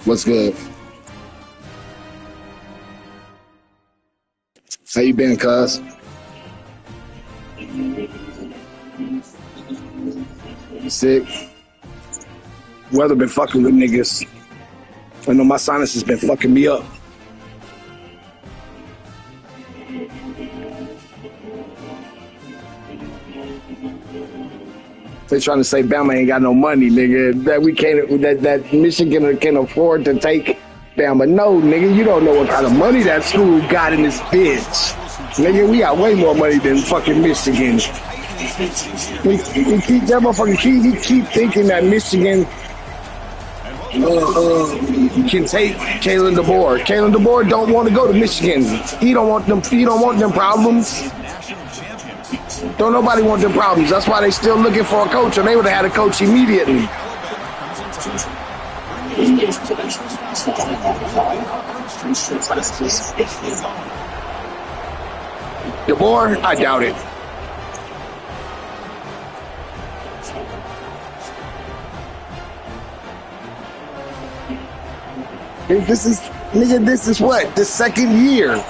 What's good? How you been, cuz? Sick. Weather been fucking with niggas. I know my sinus has been fucking me up. They trying to say Bama ain't got no money, nigga. That we can't. That Michigan can afford to take Bama. No, nigga, you don't know what kind of money that school got in this bitch. Nigga, we got way more money than fucking Michigan. He keep that motherfucker. He keep thinking that Michigan can take Kalen DeBoer. Kalen DeBoer don't want to go to Michigan. He don't want them. He don't want them problems. Don't nobody want them problems. That's why they still looking for a coach, or they would have had a coach immediately. DeBoer, I doubt it. This is, nigga, this is what? The second year.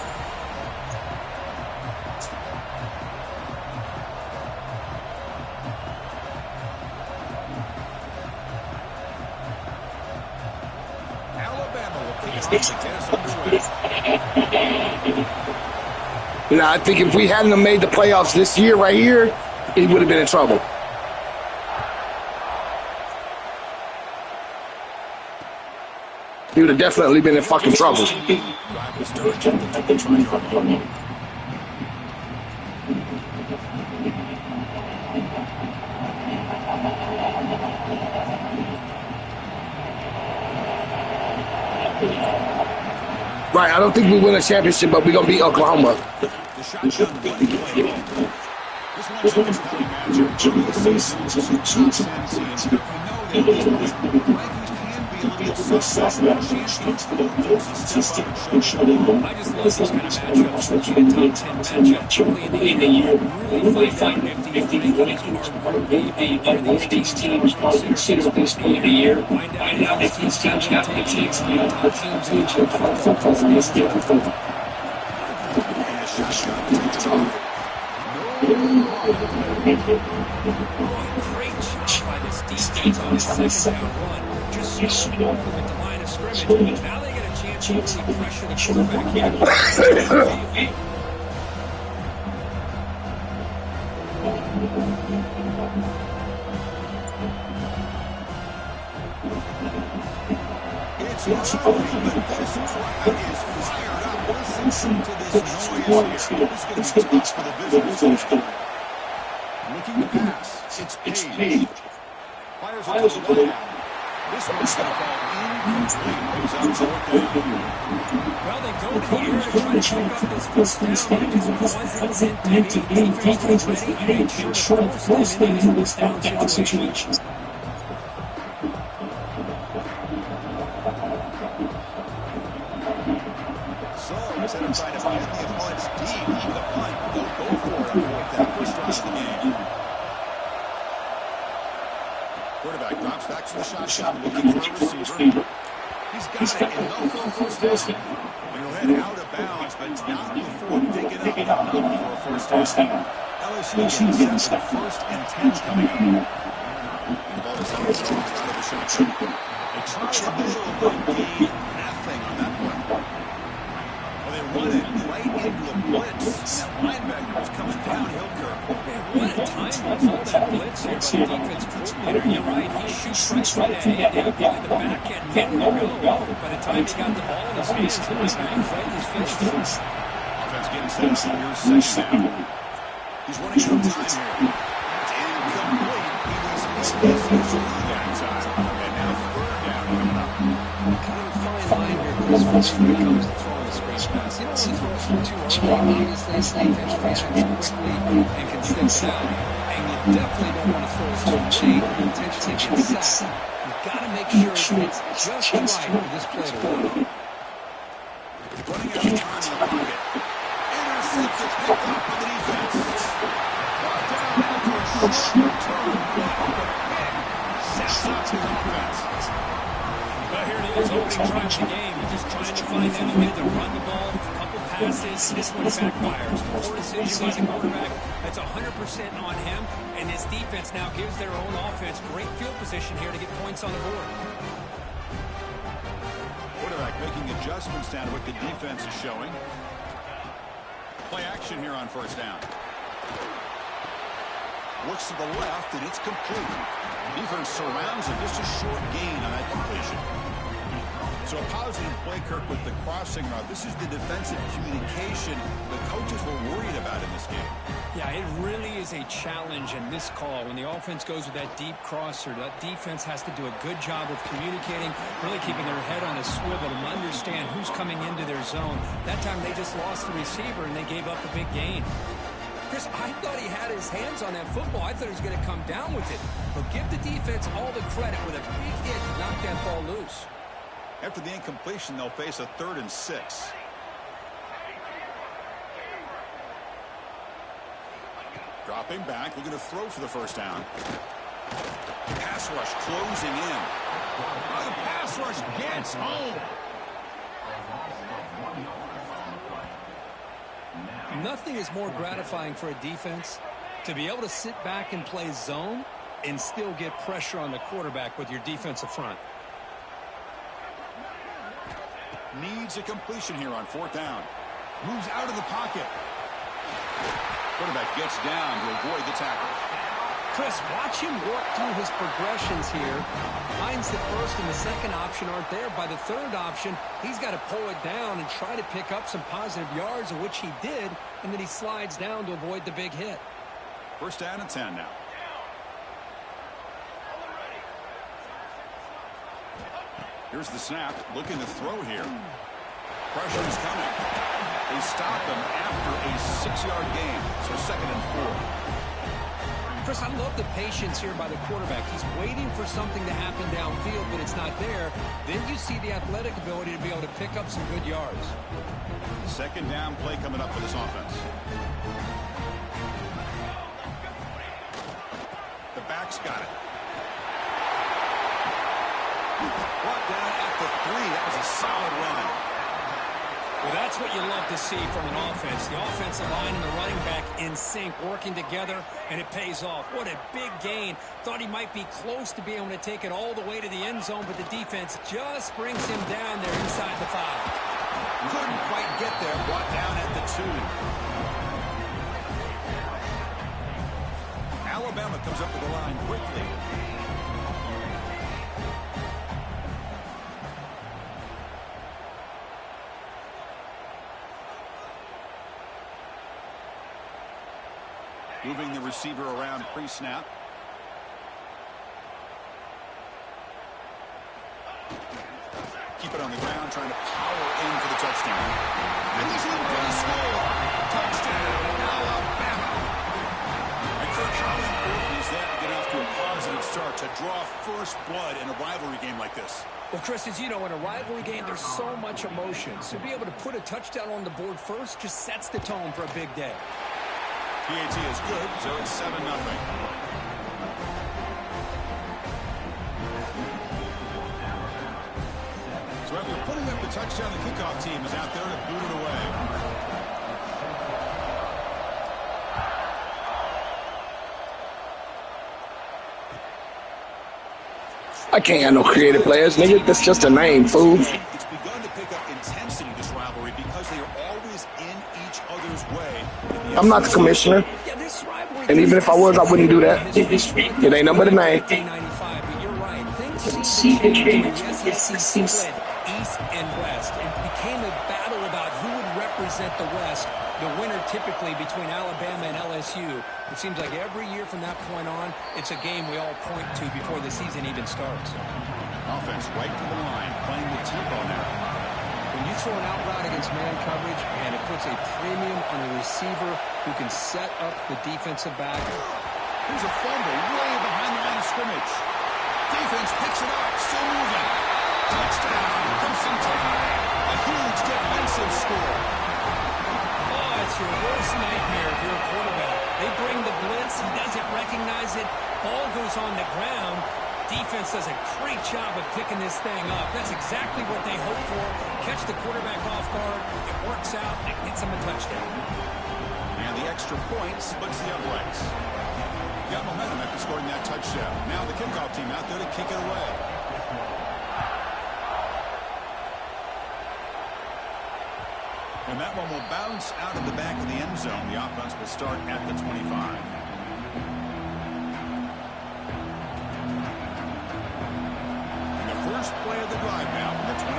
Now, I think if we hadn't have made the playoffs this year right here, he would have been in trouble. He would have definitely been in fucking trouble. Right, I don't think we win a championship, but we're going to beat Oklahoma. Just shoot over with the line of scrimmage. Now they get a chance to really pressure the quarterback here. It's early, but this flag is fired up. Listen to this noise here. This is going to be tough for the visitors. Looking to pass. It's paid. Fires it to the line. This one's going to fall incomplete. Goes out short down. Well, they go here to try to pick up this first down because it wasn't meant to be. Defense was ready to try to force them into this down situation. So, instead of trying to find the opponent's deep, keep the punt, they'll go for it with that first drive of the game. Quarterback drops back to the shotgun, looking for a receiver. He's got it in no first down. He'll head out of bounds, but not before digging up for a first down. LSU getting set for first and 10 coming up. The ball is out of the shotgun. They try to do nothing on that one. Well, they run it right into a blitz. That linebacker was coming downhill curve. What a time to hold that blitz here by the defense coordinator. You're right. He shoots right ahead down by the back end. Nowhere to go. By the time he got the ball in his hands, the linebacker right in his face. Offense getting set up for your second down. He's running out of time here. It's incomplete. He was missing that time. And now third down coming up. Kind of a fine line here, Chris, when it comes to throwing the screen pass. You don't want to throw it too early. Obviously, defense reacts quickly and can step down. And you definitely don't want to throw it too late. Potentially get sacked. You've got to make sure it's just right for this play to work. Running out of time in the pocket. Intercepted, picked up by the defense. Brought down after a short return. Sets up his offense. But here it is. opening drive of the game. You're just trying to find them a way to run the ball, a couple passes. This one backfires. Poor decision by the quarterback. That's 100% on him. And his defense now gives their own offense great field position here to get points on the board. Quarterback making adjustments down to what the defense is showing. Play action here on first down. Looks to the left, and it's complete. Defense surrounds him. Just a short gain on that completion. So a positive play, Kirk, with the crossing route. This is the defensive communication the coaches were worried about in this game. Yeah, it really is a challenge in this call. When the offense goes with that deep crosser, that defense has to do a good job of communicating, really keeping their head on a swivel to understand who's coming into their zone. That time they just lost the receiver, and they gave up a big gain. Chris, I thought he had his hands on that football. I thought he was going to come down with it. But give the defense all the credit with a big hit to knock that ball loose. After the incompletion, they'll face a 3rd and 6. Dropping back, looking to throw for the first down. Pass rush closing in. Oh, the pass rush gets home. Nothing is more gratifying for a defense to be able to sit back and play zone and still get pressure on the quarterback with your defensive front. Needs a completion here on 4th down. Moves out of the pocket. Quarterback gets down to avoid the tackle. Chris, watch him work through his progressions here. Finds the first and the second option aren't there. By the third option, he's got to pull it down and try to pick up some positive yards, of which he did, and then he slides down to avoid the big hit. First down and 10 now. Here's the snap, looking to throw here. Pressure is coming. They stop him after a 6-yard gain, so 2nd and 4. Chris, I love the patience here by the quarterback. He's waiting for something to happen downfield, but it's not there. Then you see the athletic ability to be able to pick up some good yards. 2nd down play coming up for this offense. The back's got it. Brought down at the 3. That was a solid run. Well, that's what you love to see from an offense. The offensive line and the running back in sync, working together, and it pays off. What a big gain. Thought he might be close to being able to take it all the way to the end zone, but the defense just brings him down there inside the 5. Couldn't quite get there. Brought down at the 2. Alabama comes up with the line quickly. Moving the receiver around pre-snap. Keep it on the ground, trying to power in for the touchdown. And he's in for the score. Touchdown, Alabama. And Kirk, how important is that to get off to a positive start, to draw first blood in a rivalry game like this? Well, Chris, as you know, in a rivalry game, there's so much emotion. So to be able to put a touchdown on the board first just sets the tone for a big day. PAT is good, so it's 7-0. So after putting up the touchdown, the kickoff team is out there to boot it away. I can't have no creative players, nigga. That's just a name, fool. It's begun to pick up intensity, this rivalry, because they are always in each other's way. I'm not the commissioner. And even if I was, I wouldn't do that. It ain't nothing but a name. But you're right. Things seem to be the SEC split east and west. It became a battle about who would represent the West. The winner typically between Alabama and LSU. It seems like every year from that point on, it's a game we all point to before the season even starts. Offense right to the line, playing the tempo now. When you throw an out route against man coverage, and it puts a premium on a receiver who can set up the defensive back. Here's a fumble way behind the line of scrimmage. Defense picks it up, still moving. Touchdown, Crimson Tide. A huge defensive score. Oh, it's your worst nightmare if you're a quarterback. They bring the blitz, he doesn't recognize it, ball goes on the ground. defense does a great job of picking this thing up. That's exactly what they hope for. Catch the quarterback off guard. It works out, and it gets him a touchdown. And the extra point splits the uprights. Got momentum after scoring that touchdown. Now the kickoff team out there to kick it away. And that one will bounce out of the back of the end zone. The offense will start at the 25. First play of the drive now from the 25.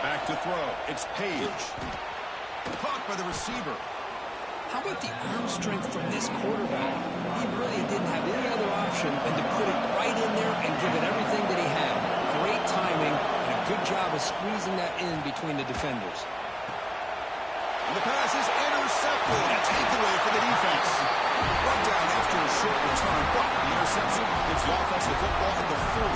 Back to throw. It's Page. Caught by the receiver. How about the arm strength from this quarterback? He really didn't have any other option than to put it right in there and give it everything that he had. Great timing and a good job of squeezing that in between the defenders. And the pass is intercepted. A takeaway for the defense. Brought down after a short return, but the interception gets the offensive football at the 40.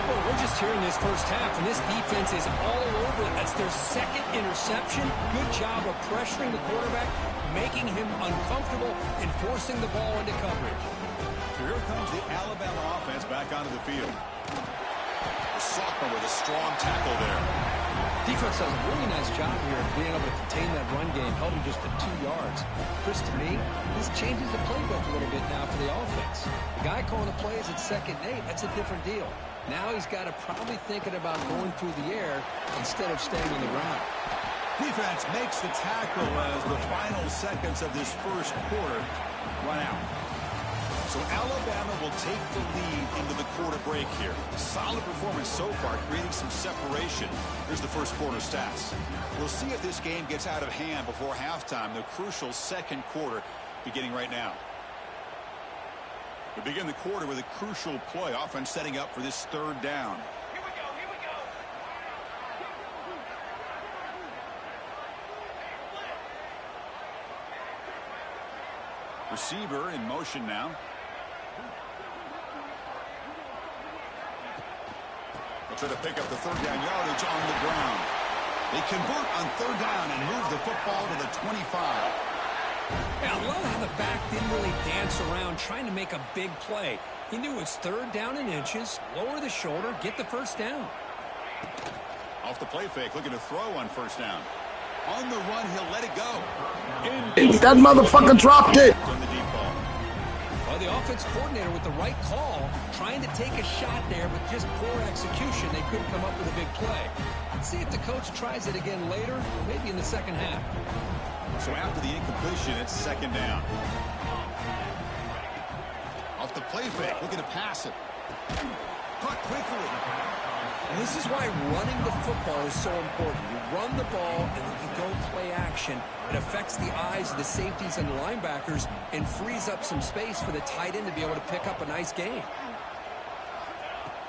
Well, we're just hearing this first half, and this defense is all over it. That's their second interception. Good job of pressuring the quarterback, making him uncomfortable, and forcing the ball into coverage. So here comes the Alabama offense back onto the field. The sophomore with a strong tackle there. Defense does a really nice job here of being able to contain that run game, held him just to 2 yards. Chris, to me, this changes the playbook a little bit now for the offense. The guy calling the plays at 2nd and 8, that's a different deal. Now he's got to probably thinking about going through the air instead of staying on the ground. Defense makes the tackle as the final seconds of this first quarter run out. So Alabama will take the lead into the quarter break here. Solid performance so far, creating some separation. Here's the first quarter stats. We'll see if this game gets out of hand before halftime, the crucial second quarter beginning right now. We begin the quarter with a crucial play. Offense setting up for this 3rd down. Here we go, here we go. Receiver in motion now. They'll try to pick up the 3rd down yardage on the ground. They convert on 3rd down and move the football to the 25. Yeah, I love how the back didn't really dance around trying to make a big play. He knew it was 3rd down in inches, lower the shoulder, get the first down. Off the play fake, looking to throw on 1st down. On the run, he'll let it go. That motherfucker dropped it. On the deep ball. Well, the offense coordinator with the right call, trying to take a shot there, but just poor execution. They couldn't come up with a big play. Let's see if the coach tries it again later, or maybe in the second half. So after the incompletion, it's 2nd down. Off the play fake, looking to pass it. Caught quickly. And this is why running the football is so important. You run the ball, and then you go play action. It affects the eyes of the safeties and the linebackers and frees up some space for the tight end to be able to pick up a nice gain.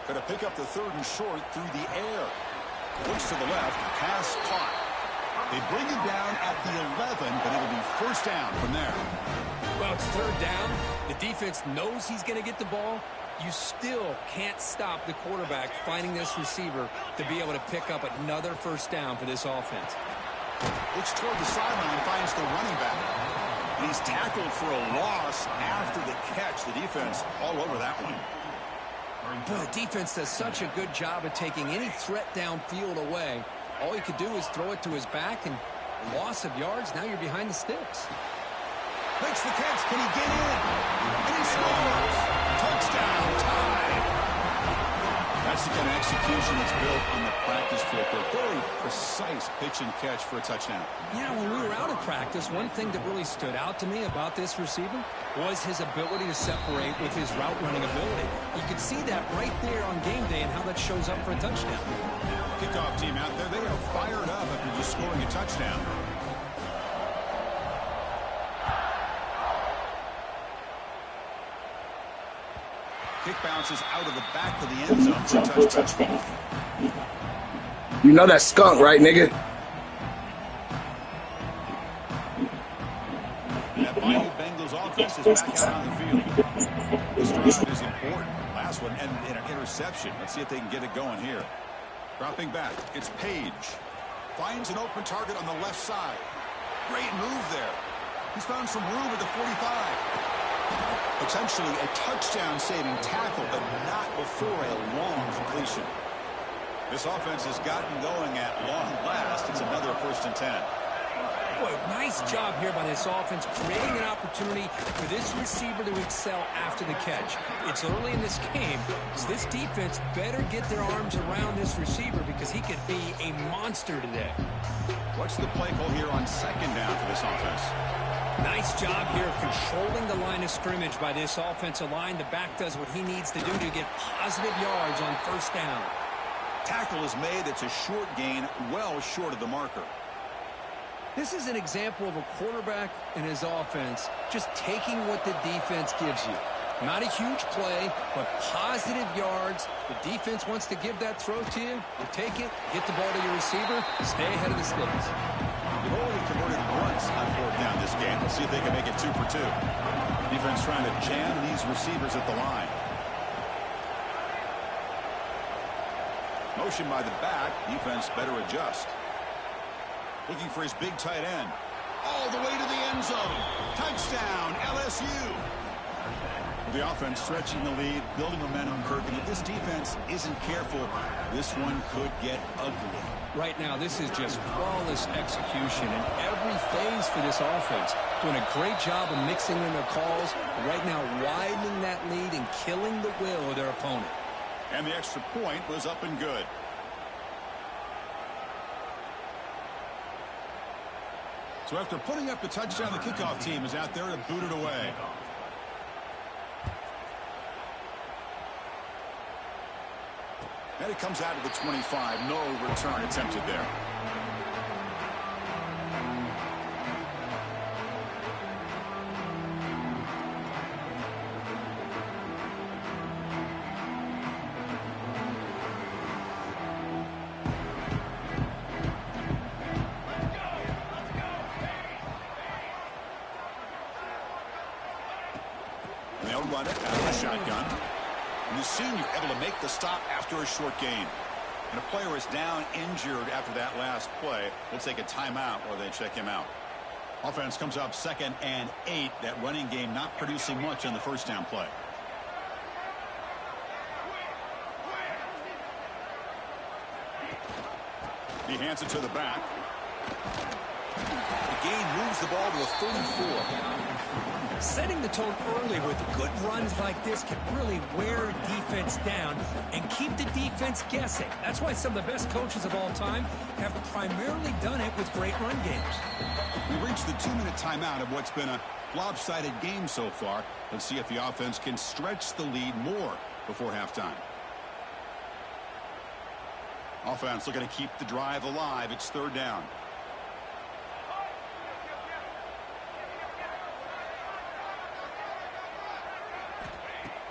Going to pick up the 3rd and short through the air. Looks to the left, pass caught. They bring him down at the 11, but it'll be 1st down from there. Well, it's 3rd down. The defense knows he's going to get the ball. You still can't stop the quarterback finding this receiver to be able to pick up another 1st down for this offense. Looks toward the sideline and finds the running back. And he's tackled for a loss after the catch. The defense all over that one. Boy, the defense does such a good job of taking any threat downfield away. All he could do is throw it to his back, and loss of yards, now you're behind the sticks. Makes the catch. Can he get in? And he scores. Touchdown, tie. That's the kind of execution that's built on the practice field. A very precise pitch and catch for a touchdown. Yeah, when we were out of practice, one thing that really stood out to me about this receiver was his ability to separate with his route running ability. You could see that right there on game day and how that shows up for a touchdown. Kickoff team out there, they are fired up after just scoring a touchdown. Kick bounces out of the back of the end zone for a touchdown. You know that skunk, right, nigga? That Miami Bengals offense is back out on the field. This drive is important. Last one ended in an interception. Let's see if they can get it going here. Dropping back, it's Page. Finds an open target on the left side. Great move there. He's found some room at the 45. Potentially a touchdown-saving tackle, but not before a long completion. This offense has gotten going at long last. It's another 1st and 10. Boy, nice job here by this offense, creating an opportunity for this receiver to excel after the catch. It's early in this game, so this defense better get their arms around this receiver because he could be a monster today. What's the play call here on 2nd down for this offense? Nice job here of controlling the line of scrimmage by this offensive line. The back does what he needs to do to get positive yards on 1st down. Tackle is made. It's a short gain, well short of the marker. This is an example of a quarterback and his offense just taking what the defense gives you. Not a huge play, but positive yards. The defense wants to give that throw to you. You take it, get the ball to your receiver, stay ahead of the sticks. They've only converted once on 4th down this game. Let's see if they can make it 2 for 2. Defense trying to jam these receivers at the line. Motion by the back. Defense better adjust. Looking for his big tight end. All the way to the end zone. Touchdown, LSU. The offense stretching the lead, building momentum, Kirk. And if this defense isn't careful, this one could get ugly. Right now, this is just flawless execution in every phase for this offense. Doing a great job of mixing in their calls. Right now, widening that lead and killing the will of their opponent. And the extra point was up and good. So after putting up the touchdown, the kickoff team is out there to boot it away. And it comes out to the 25. No return attempted there. They'll run it out of the shotgun. And the senior able to make the stop after a short gain. And a player is down injured after that last play. We'll take a timeout while they check him out. Offense comes up 2nd and 8. That running game not producing much on the 1st down play. He hands it to the back. The gain moves the ball to a 34. Setting the tone early with good runs like this can really wear a defense down and keep the defense guessing. That's why some of the best coaches of all time have primarily done it with great run games. We reached the 2-minute timeout of what's been a lopsided game so far. Let's see if the offense can stretch the lead more before halftime. Offense looking to keep the drive alive. It's 3rd down.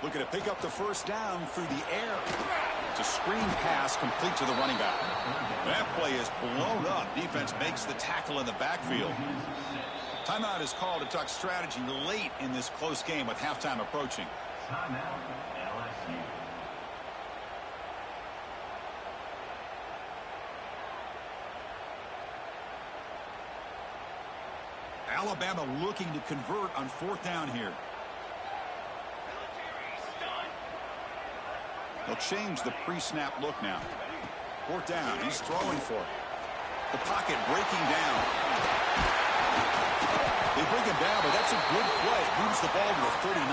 Looking to pick up the 1st down through the air. It's a screen pass complete to the running back. That play is blown up. Defense makes the tackle in the backfield. Timeout is called to talk strategy late in this close game with halftime approaching. Alabama looking to convert on 4th down here. They'll change the pre-snap look now. 4th down. He's throwing for it. The pocket breaking down. They bring him down, but that's a good play. Moves the ball to a 39.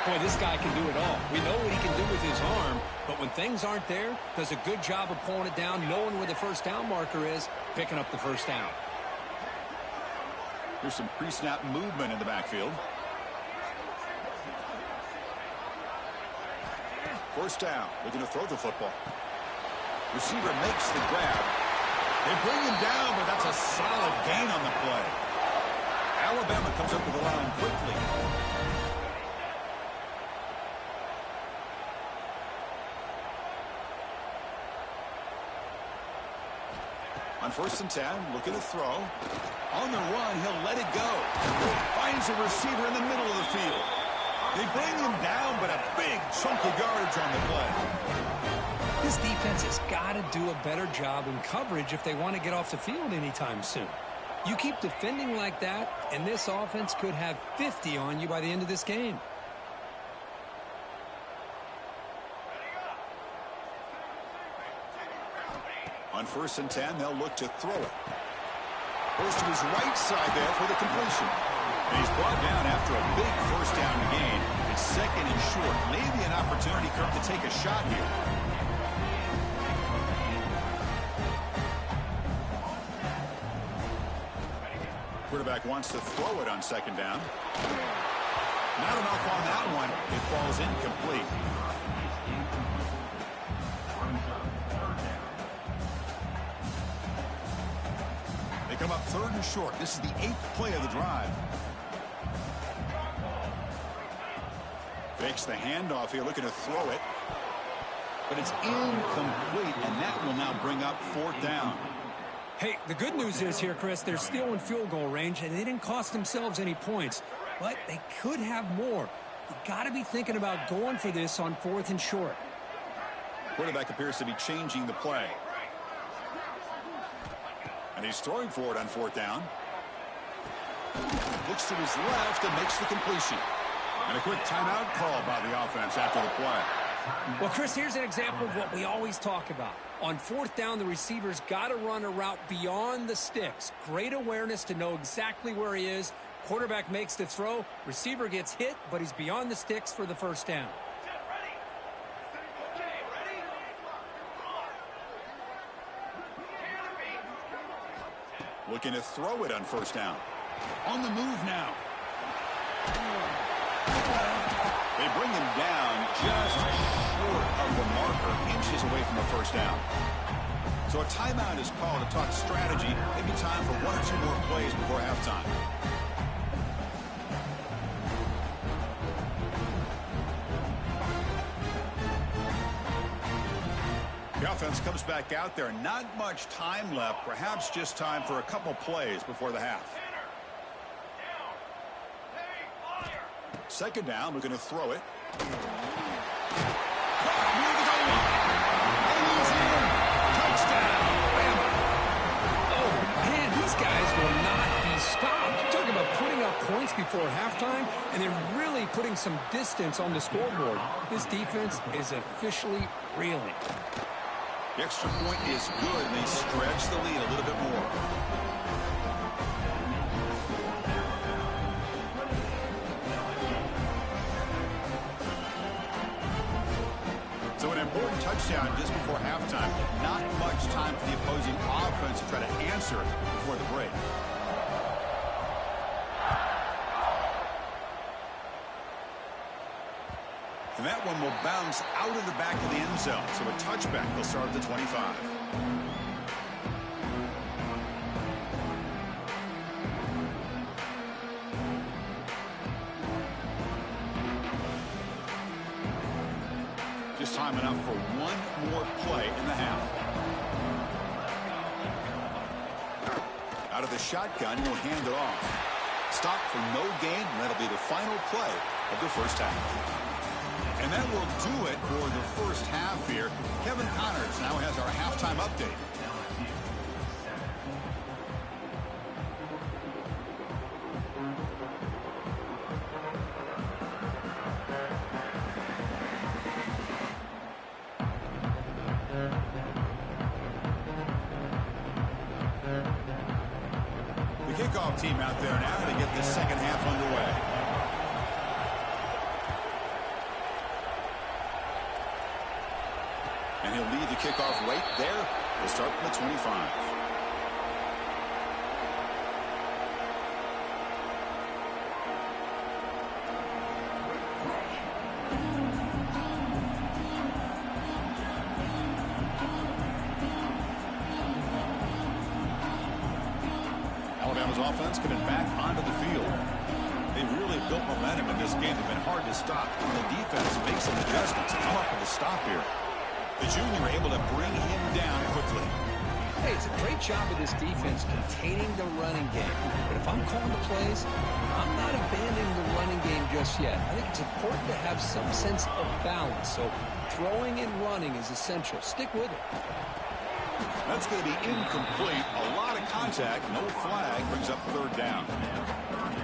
Boy, this guy can do it all. We know what he can do with his arm, but when things aren't there, does a good job of pulling it down, knowing where the 1st down marker is, picking up the 1st down. There's some pre-snap movement in the backfield. 1st down, looking to throw the football. Receiver makes the grab. They bring him down, but that's a solid gain on the play. Alabama comes up with the line quickly. On 1st and 10, looking to throw. On the run, he'll let it go. Finds a receiver in the middle of the field. They bring him down, but a big chunk of yardage on the play. This defense has got to do a better job in coverage if they want to get off the field anytime soon. You keep defending like that, and this offense could have 50 on you by the end of this game. On 1st and 10, they'll look to throw it. Goes to his right side there for the completion. And he's brought down after a big first down gain. It's 2nd and short. Maybe an opportunity, Kirk, to take a shot here. Quarterback wants to throw it on 2nd down. Not enough on that one. It falls incomplete. They come up 3rd and short. This is the 8th play of the drive. Fakes the handoff here, looking to throw it. But it's incomplete, and that will now bring up 4th down. Hey, the good news is here, Chris, they're still in field goal range, and they didn't cost themselves any points. But they could have more. You got to be thinking about going for this on 4th and short. Quarterback appears to be changing the play. And he's throwing for it on 4th down. Looks to his left and makes the completion. And a quick timeout call by the offense after the play. Well, Chris, here's an example of what we always talk about. On 4th down, the receiver's got to run a route beyond the sticks. Great awareness to know exactly where he is. Quarterback makes the throw. Receiver gets hit, but he's beyond the sticks for the 1st down. Looking to throw it on 1st down. On the move now. They bring him down just short of the marker, inches away from a 1st down. So a timeout is called to talk strategy. Maybe time for 1 or 2 more plays before halftime. The offense comes back out there. Not much time left. Perhaps just time for a couple plays before the half. 2nd down, looking to throw it. Near the goal line. And he's in. Touchdown. Bama. Oh, man, these guys will not be stopped. You're talking about putting up points before halftime and then really putting some distance on the scoreboard. This defense is officially reeling. The extra point is good, and they stretch the lead a little bit more. So an important touchdown just before halftime. Not much time for the opposing offense to try to answer before the break. And that one will bounce out of the back of the end zone. So a touchback will start at the 25. Just time enough for 1 more play in the half. Out of the shotgun, he'll hand it off. Stop for no gain, and that'll be the final play of the 1st half. And that will do it for the 1st half here. Kevin Connors now has our halftime update. The kickoff team out there now to get the 2nd half underway. And he'll lead the kickoff right there. We'll start from the 25. Alabama's offense coming back onto the field. They really built momentum in this game. They've been hard to stop. And the defense makes some adjustments to come up with a stop here. The junior able to bring him down quickly. Hey, it's a great job of this defense containing the running game. But if I'm calling the plays, I'm not abandoning the running game just yet. I think it's important to have some sense of balance. So throwing and running is essential. Stick with it. That's going to be incomplete. A lot of contact. No flag. Brings up third down.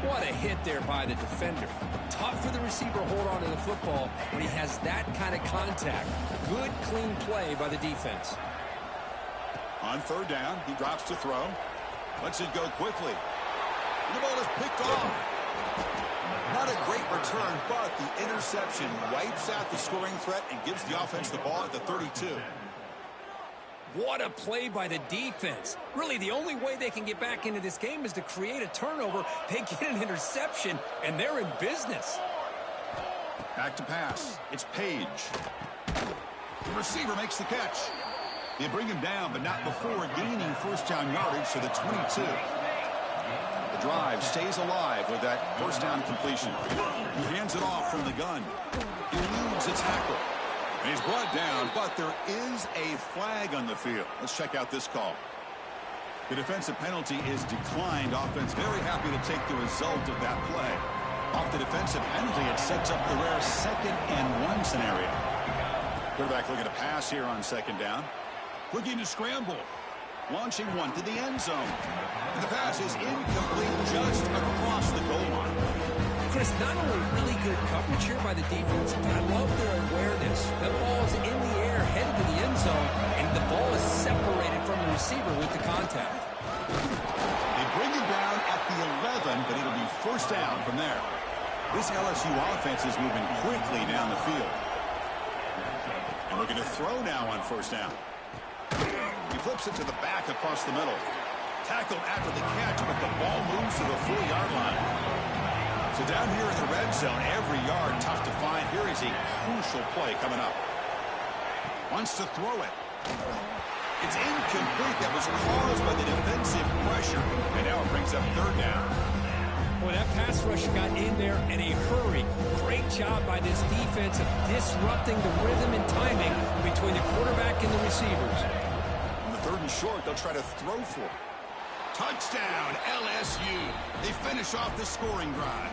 What a hit there by the defender. Tough for the receiver to hold on to the football when he has that kind of contact. Good, clean play by the defense. On third down, he drops to throw. Lets it go quickly. The ball is picked off. Not a great return, but the interception wipes out the scoring threat and gives the offense the ball at the 32. What a play by the defense. Really, the only way they can get back into this game is to create a turnover. They get an interception, and they're in business. Back to pass. It's Page. The receiver makes the catch. They bring him down, but not before gaining first down yardage to the 22. The drive stays alive with that first down completion. He hands it off from the gun. He eludes a tackle. And he's brought down, but there is a flag on the field. Let's check out this call. The defensive penalty is declined. Offense very happy to take the result of that play. Off the defensive penalty, it sets up the rare 2nd and 1 scenario. Quarterback looking to pass here on 2nd down. Looking to scramble. Launching one to the end zone. And the pass is incomplete just across the goal line. Chris, not only really good coverage here by the defense, but I love their awareness. The ball's in the air, headed to the end zone, and the ball is separated from the receiver with the contact. They bring him down at the 11, but it'll be first down from there. This LSU offense is moving quickly down the field. And looking to throw now on first down. He flips it to the back across the middle. Tackled after the catch, but the ball moves to the 4-yard line. So down here in the red zone, every yard tough to find. Here is a crucial play coming up. Wants to throw it. It's incomplete. That was caused by the defensive pressure. And now it brings up third down. Boy, that pass rush got in there in a hurry. Great job by this defense of disrupting the rhythm and timing between the quarterback and the receivers. On the 3rd and short, they'll try to throw for it. Touchdown, LSU. They finish off the scoring drive.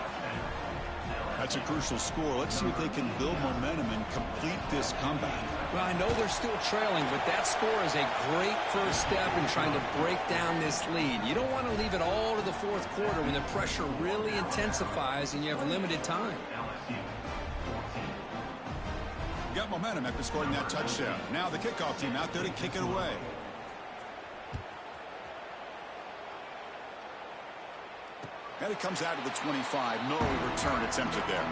That's a crucial score. Let's see if they can build momentum and complete this comeback. Well, I know they're still trailing, but that score is a great first step in trying to break down this lead. You don't want to leave it all to the 4th quarter when the pressure really intensifies and you have limited time. Got momentum after scoring that touchdown. Now the kickoff team out there to kick it away. And it comes out to the 25. No return attempted there.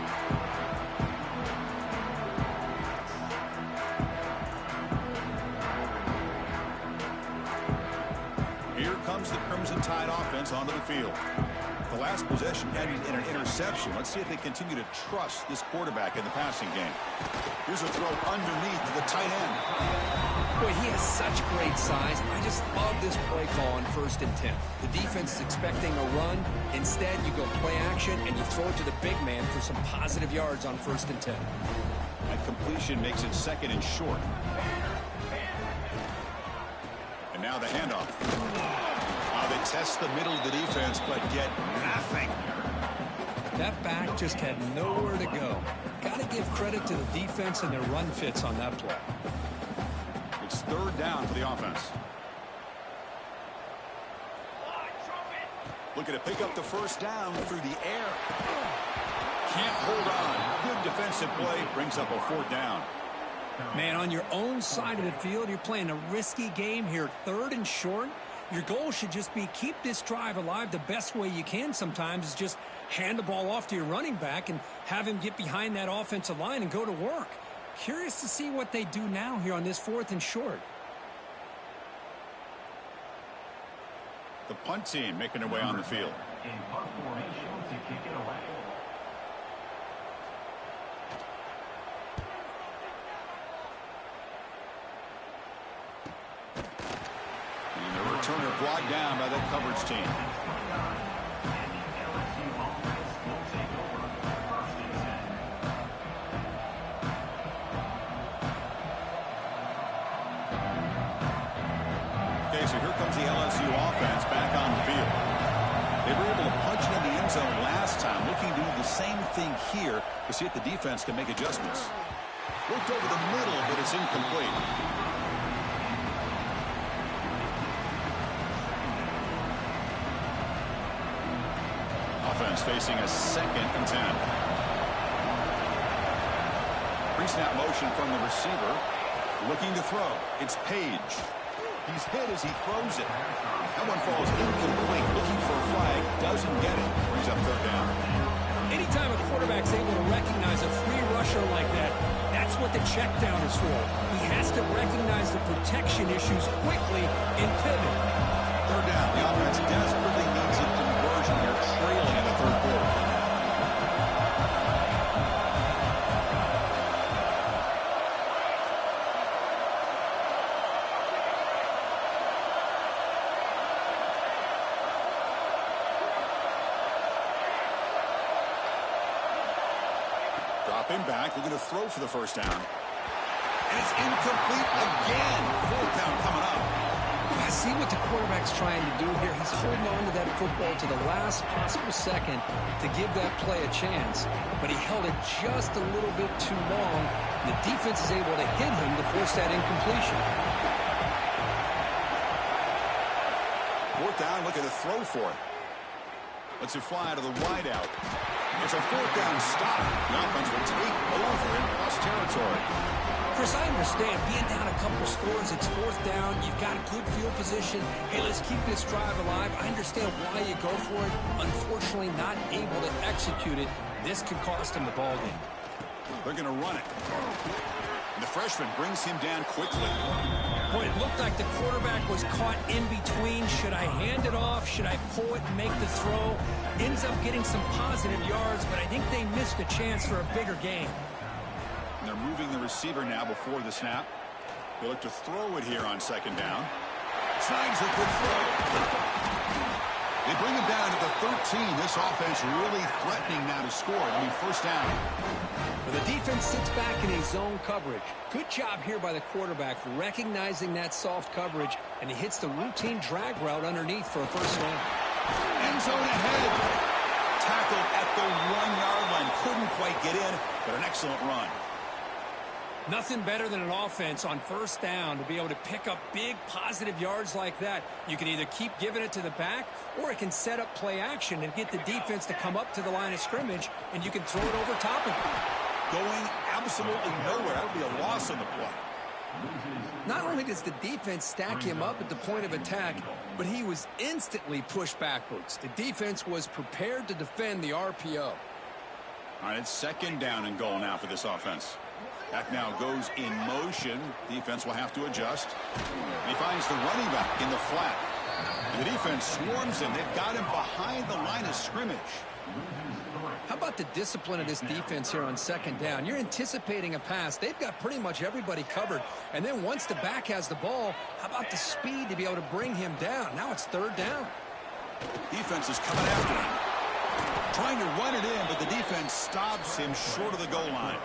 Here comes the Crimson Tide offense onto the field. The last possession ended in an interception. Let's see if they continue to trust this quarterback in the passing game. Here's a throw underneath to the tight end. Boy, he has such great size. I just love this play call on 1st and 10. The defense is expecting a run. Instead, you go play action, and you throw it to the big man for some positive yards on 1st and 10. That completion makes it 2nd and short. And now the handoff. They test the middle of the defense, but get nothing. That back just had nowhere to go. Got to give credit to the defense and their run fits on that play. It's 3rd down for the offense. Looking to pick up the first down through the air. Can't hold on. Good defensive play. Brings up a 4th down. Man, on your own side of the field, you're playing a risky game here. 3rd and short. Your goal should just be keep this drive alive. The best way you can sometimes is just hand the ball off to your running back and have him get behind that offensive line and go to work. Curious to see what they do now here on this 4th and short. The punt team making their way on the field. In punt formation to kick it away. Returner brought down by that coverage team. Okay, so here comes the LSU offense back on the field. They were able to punch it in the end zone last time, looking to do the same thing here to see if the defense can make adjustments. Looked over the middle, but it's incomplete. offense facing a 2nd and 10. Pre-snap motion from the receiver. Looking to throw. It's Page. He's hit as he throws it. That one falls incomplete. Looking for a flag. Doesn't get it. Brings up 3rd down. Anytime a quarterback's able to recognize a free rusher like that, that's what the check down is for. He has to recognize the protection issues quickly and pivot. 3rd down. The offense desperately needs a conversion here, trailing in the 3rd quarter. Drop him back. Looking to throw for the 1st down. And it's incomplete again. 4th down coming up. I see what the quarterback's trying to do here. He's holding on to that football to the last possible second to give that play a chance. But he held it just a little bit too long. The defense is able to hit him to force that incompletion. 4th down, looking to throw for it. Lets it fly to the wideout. It's a 4th down stop. The offense will take over in cross territory. Chris, I understand being down a couple scores, it's 4th down, you've got a good field position. Hey, let's keep this drive alive. I understand why you go for it. Unfortunately, not able to execute it. This could cost him the ball game. They're going to run it. And the freshman brings him down quickly. Boy, it looked like the quarterback was caught in between. Should I hand it off? Should I pull it and make the throw? Ends up getting some positive yards, but I think they missed a chance for a bigger gain. And they're moving the receiver now before the snap. They look to throw it here on 2nd down. Signs a good throw. They bring him down to the 13. This offense really threatening now to score. It'll be 1st down. Well, the defense sits back in his zone coverage. Good job here by the quarterback recognizing that soft coverage, and he hits the routine drag route underneath for a 1st down. End zone ahead. Tackled at the 1-yard line. Couldn't quite get in, but an excellent run. Nothing better than an offense on 1st down to be able to pick up big positive yards like that. You can either keep giving it to the back, or it can set up play action and get the defense to come up to the line of scrimmage, and you can throw it over top of it. Going absolutely nowhere. That would be a loss on the play. Not only does the defense stack him up at the point of attack, but he was instantly pushed backwards. The defense was prepared to defend the RPO. All right, it's 2nd down and goal now for this offense. Back now goes in motion. Defense will have to adjust. And he finds the running back in the flat. And the defense swarms him. They've got him behind the line of scrimmage. How about the discipline of this defense here on 2nd down? You're anticipating a pass. They've got pretty much everybody covered. And then once the back has the ball, how about the speed to be able to bring him down? Now it's 3rd down. Defense is coming after him. Trying to run it in, but the defense stops him short of the goal line.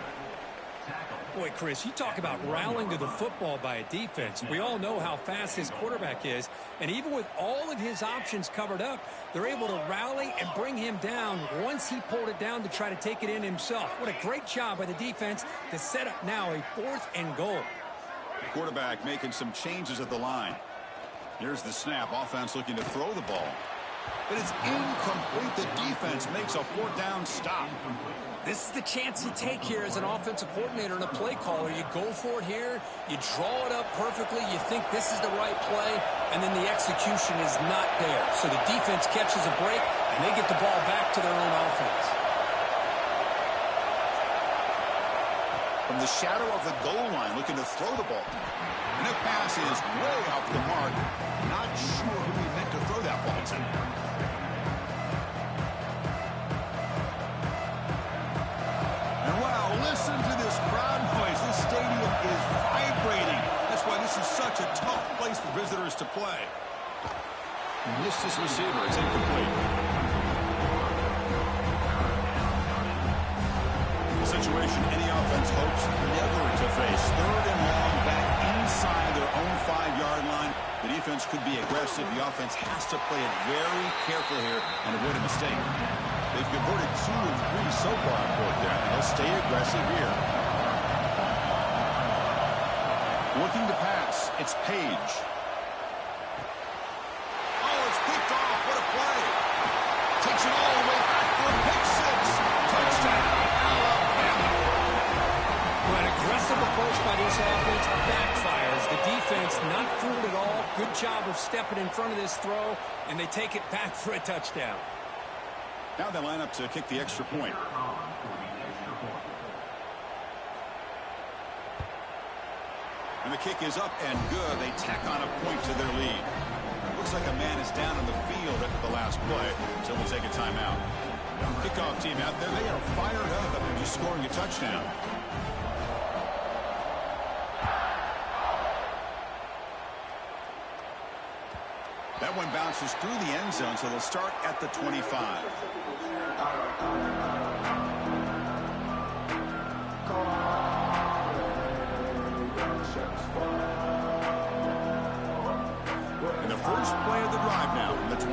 Boy, Chris, you talk about rallying to the football by a defense. We all know how fast his quarterback is, and even with all of his options covered up, they're able to rally and bring him down once he pulled it down to try to take it in himself. What a great job by the defense to set up now a 4th and goal. The quarterback making some changes at the line. Here's the snap. Offense looking to throw the ball. But it's incomplete. The defense makes a 4th down stop. This is the chance you take here as an offensive coordinator and a play caller. You go for it here, you draw it up perfectly, you think this is the right play, and then the execution is not there. So the defense catches a break, and they get the ball back to their own offense. From the shadow of the goal line, looking to throw the ball. And that pass is way off the mark. Not sure who he meant to throw that ball to. Listen to this crowd noise. This stadium is vibrating. That's why this is such a tough place for visitors to play. Missed his receiver. It's incomplete. The situation any offense hopes never to face. 3rd and long back inside their own 5-yard line. The defense could be aggressive. The offense has to play it very careful here and avoid a mistake. They've converted 2 of 3 so far on 4th down. They'll stay aggressive here. Looking to pass. It's Page. Oh, it's picked off. What a play. Takes it all the way back defense not fooled at all. Good job of stepping in front of this throw, and they take it back for a touchdown. Now they line up to kick the extra point. And the kick is up and good. They tack on a point to their lead. Looks like a man is down on the field after the last play, so we'll take a timeout. Kickoff team out there, they are fired up after just scoring a touchdown. That one bounces through the end zone, so they'll start at the 25. And the first play of the drive now from the 25.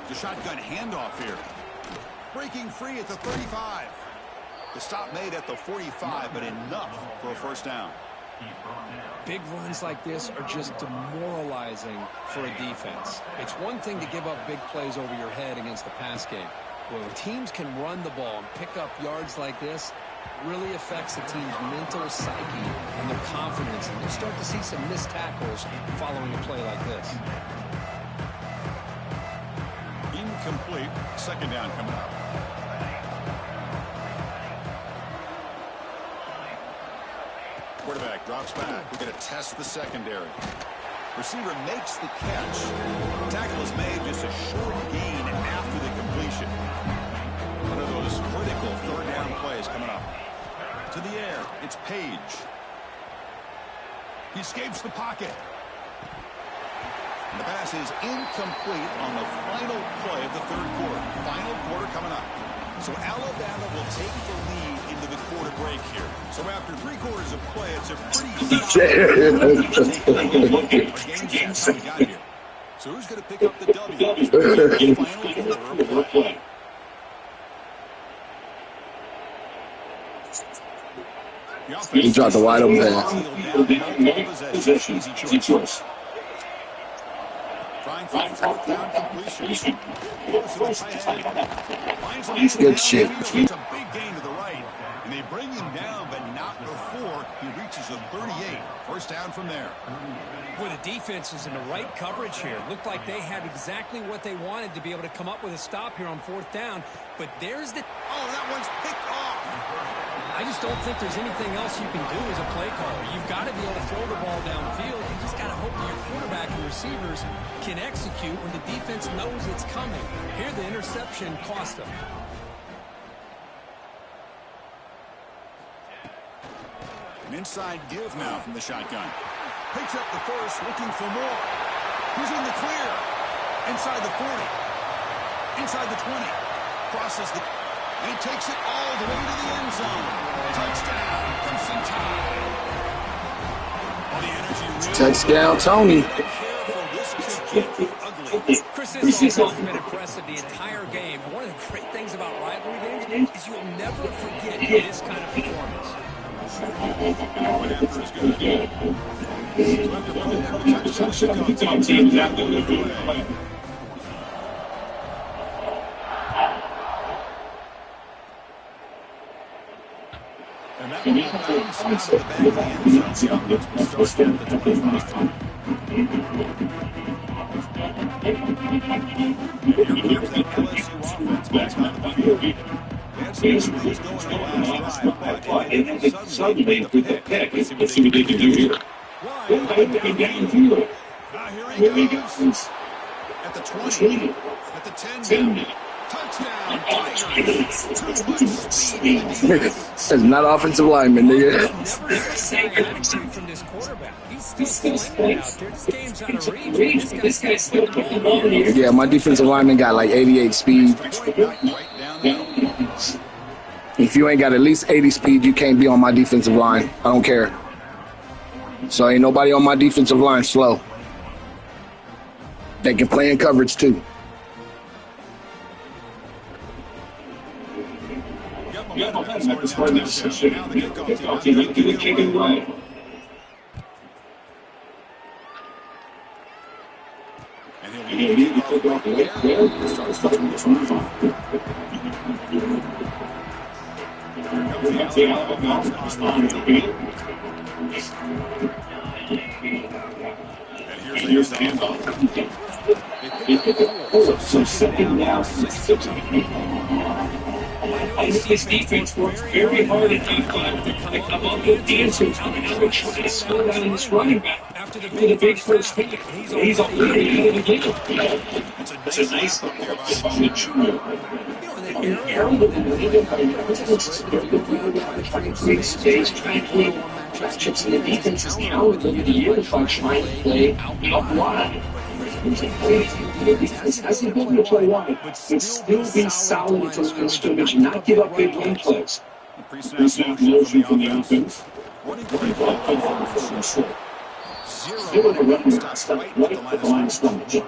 The shotgun handoff here. Breaking free at the 35. The stop made at the 45, but enough for a first down. Big runs like this are just demoralizing for a defense. It's one thing to give up big plays over your head against the pass game. When teams can run the ball and pick up yards like this, really affects the team's mental psyche and their confidence. And you start to see some missed tackles following a play like this. Incomplete. Second down coming up. Quarterback drops back. We're going to test the secondary. Receiver makes the catch. Tackle is made, just a short gain after the completion. One of those critical third down plays coming up. To the air, it's Page. He escapes the pocket. And the pass is incomplete on the final play of the third quarter. Final quarter coming up. So Alabama will take the lead into the quarter break here. So after 3 quarters of play, it's a pretty solid got here. So who's going to pick up the W? The final quarter of play. He dropped a wide open pass. Easy choice. Trying for fourth down completion. Good shit. It's a big gain to the right. And they bring him down, but not before he reaches the 38. First down from there. Boy, the defense is in the right coverage here. Looked like they had exactly what they wanted to be able to come up with a stop here on fourth down. But there's the... Oh, that one's picked off. I just don't think there's anything else you can do as a play caller. You've got to be able to throw the ball downfield. You just got to hope that your quarterback and receivers can execute when the defense knows it's coming. Here, the interception cost them. An inside give now from the shotgun. Picks up the first, looking for more. He's in the clear. Inside the 40. Inside the 20. Crosses the... And he takes it all the way to the end zone. Touchdown, Crimson Tide. All the energy really... Touchdown, Tony. Chris, this offense has been impressive the entire game. And one of the great things about rivalry games is you'll never forget this kind of performance. Going after is good. So after putting up the touchdown, exactly what they're play. And that will bounce out of the back of the end zone. The offense will start at the 25. Here comes that LSU offense back onto the field. They had some things going on the last drive, but suddenly the pick. Let's see what they can do here. Wide downfield. Now here he goes. At the 20. At the 10. Touchdown, Tigers. Too much speed. That's not offensive lineman, nigga. From this quarterback. He's still slinging out there. This game's out of reach. This guy's still putting the ball in. Yeah, my defensive lineman got like 88 speed. If you ain't got at least 80 speed, you can't be on my defensive line. I don't care. So ain't nobody on my defensive line slow. They can play in coverage too. At the start of this session, now the kickoff team has to kick it right. And he'll lead the kickoff right there. Starts the 25. Here comes the Alabama respond to the field. And here's the handoff. So second down, 6. I know this defense works very hard at halftime to come up with answers on how to try to slow down this running back. After the big first hit, he's already out of the game. It's a nice look there by the junior. Aaron, trying to create space, trying to create matchups in the defense's calendar of the year by trying to play out wide. It has the ability to play wide, but still be solid in front of scrimmage and not give up big run plays. Pre-snap motion from the offense. Zero to run stop right at the line of scrimmage.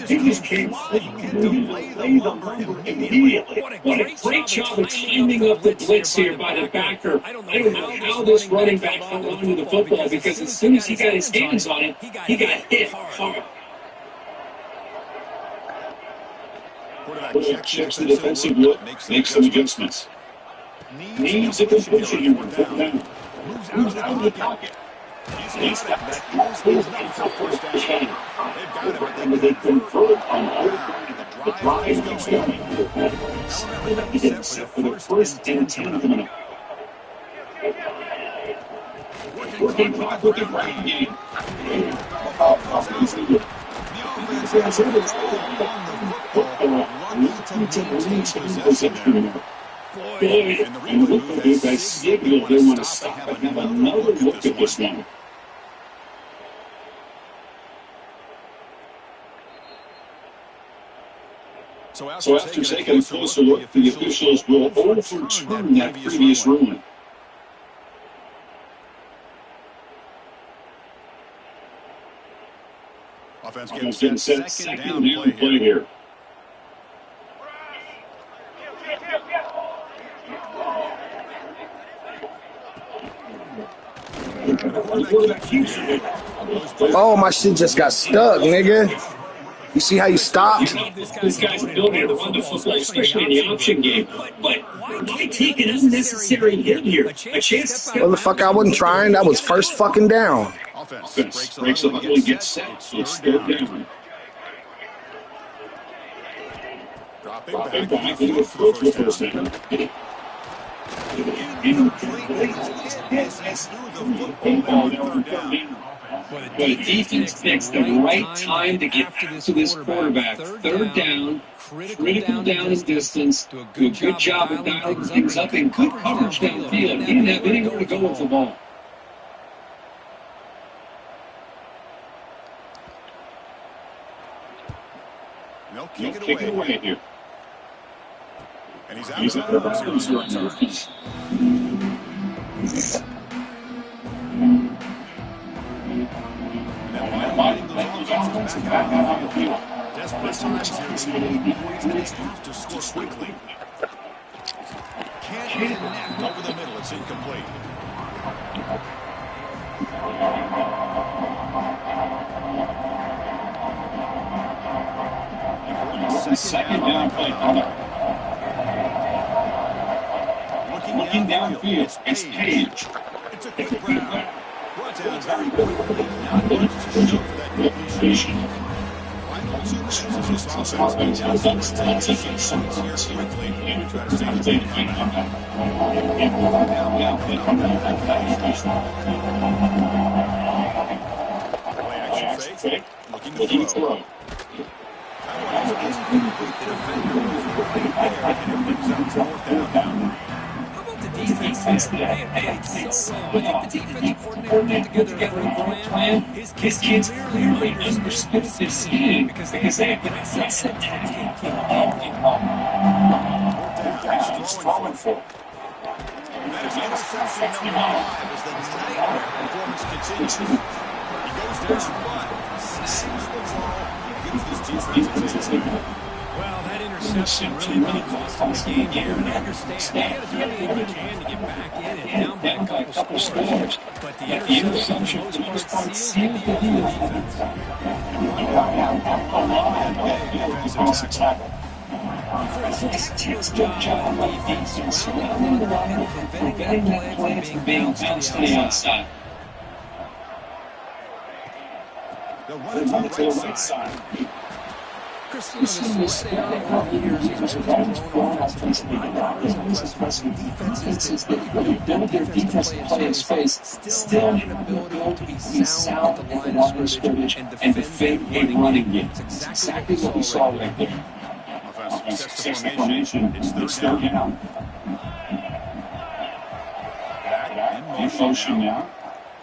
He just came flying in to lay the lumber immediately. What a great job of timing up the blitz here by the backer. I don't know how this running back hung on to the football, because as soon as he got his hands on it, he got hit hard. Quarterback checks the defensive look, makes some adjustments. Needs a completion here to put down. Moves out of the pocket. He's got that. He's not for first down. They've got him, but they convert on the drive goes going. Alabama is set for the first and 10 coming up. Working clock with the running game. The offense is on the football. Lucky to lose possession there. Boy, and the replay guys signaled they want to stop and have another look at this one. So after taking a closer look, the officials will overturn that previous ruling. Offense getting set second down play here. Oh, my shit just got stuck, nigga. You see how you stopped? This guy's ability to run the football, especially in the option game. But why take an unnecessary hit here? A chance to... Well, the fuck, I wasn't trying. That was first fucking down. Offense breaks the huddle and gets set. It's third down. Dropping back to the first down. Well, the defense picks the right time to get to this quarterback. Third down, critical down in distance. Do a good job of dialing things up and good coverage downfield. He didn't have anywhere to go with the ball. No, kick it away here. And he's out of bounds. Desperate times here, they have to score quickly. Can't connect over the middle. It's incomplete. Second down play. Looking downfield, it's Page. It's a quick grab. Brought down very quickly. Not much to show for that completion. Final 2 minutes as this offense down taking shots here quickly. Try to stay the play action fake. Looking to throw. The defender was right there, and it brings up 4th down now. Defense there. They played so well. I think the defensive coordinator put together a plan. His kids clearly understood this scheme because they had been aggressive attacking team. He's throwing for it. That is interception number 5 as the nightmare performance continues. He goes down one, snags the ball, gives this defense a well, that interception really cost him the game here. And I understand he had to do everything he can to get back in and down by a couple scores. But the interception, for the most part, sealed the deal for the defense. Defense takes a good job on defense, surrounding the runner and preventing that play from being bounced to the outside. They'll run it to the right side. Chris, the spread error over the years has always grown offensively. Not always impressive. Defenses that really build their defense to play in space still have an ability to be sound at the line of scrimmage and defend a running game. It's exactly what we saw right there. Offense sets the formation. It's third down. Back in motion now.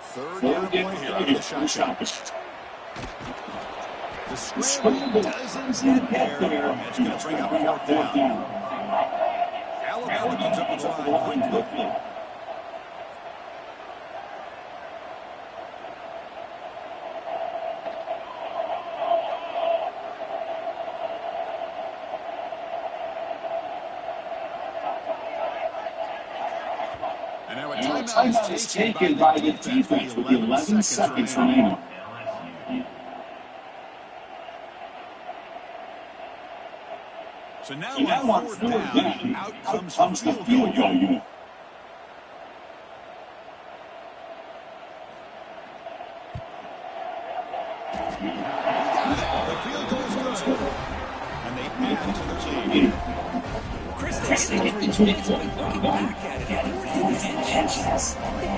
Third down play here out of the shotgun. The scramble doesn't get there. It's going to bring up fourth down. Alabama comes up with the line quickly. And now a timeout is taken by the defense with 11 seconds remaining. So now on fourth down, out comes the field goal unit. The field goal is good. And they add to the lead. Chris, they get the three points, but looking back at it, fourth intentions.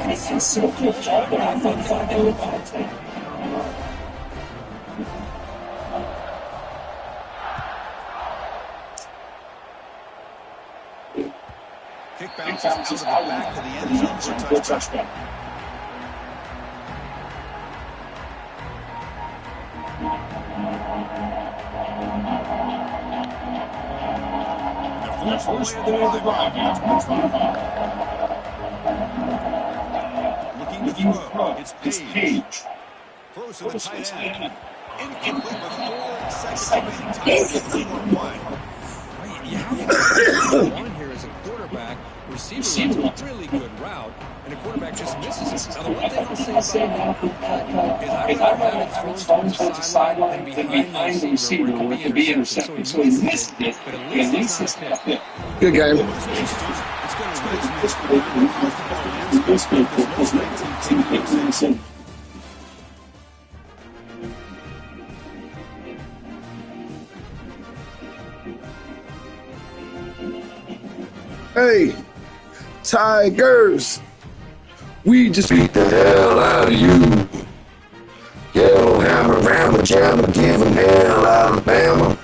They did so good job, but I thought they would fight it. Kick bounces out of the back to the end zone for a touchdown. And the first way of the drive now. Looking to throw. It's Page. Throws to the tight end. Incomplete with 4 seconds remaining. Time. You have to one here as a quarterback. Receiver runs a really good route, and a quarterback just misses it. Now, the one thing I'll say about that cut is I'd rather have it thrown towards the sideline than behind the receiver where it could be intercepted. So he missed it, but at least it's not a pick. Good game. Hey, Tigers, we just beat the hell out of you. Yellowhammer, Rammer, Jammer, give 'em hell, Alabama.